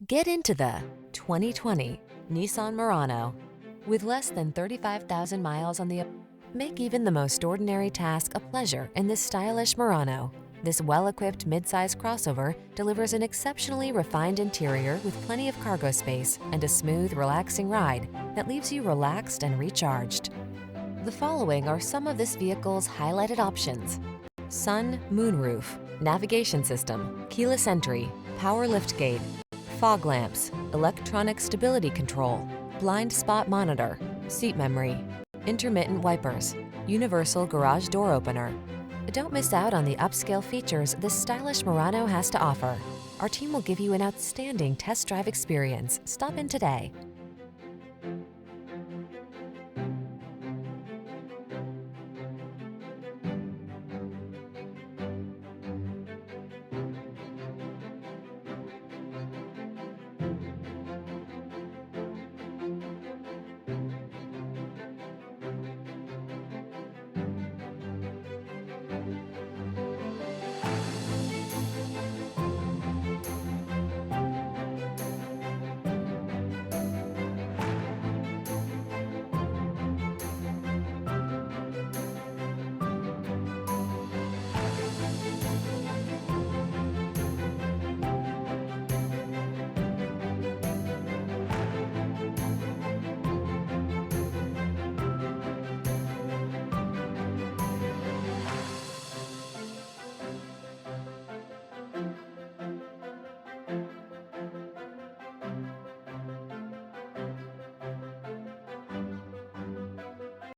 Get into the 2020 Nissan Murano. With less than 35,000 miles on the make even the most ordinary task a pleasure in this stylish Murano. This well-equipped midsize crossover delivers an exceptionally refined interior with plenty of cargo space and a smooth, relaxing ride that leaves you relaxed and recharged. The following are some of this vehicle's highlighted options: sun, moonroof, navigation system, keyless entry, power liftgate, fog lamps, electronic stability control, blind spot monitor, seat memory, intermittent wipers, universal garage door opener. Don't miss out on the upscale features this stylish Murano has to offer. Our team will give you an outstanding test drive experience. Stop in today.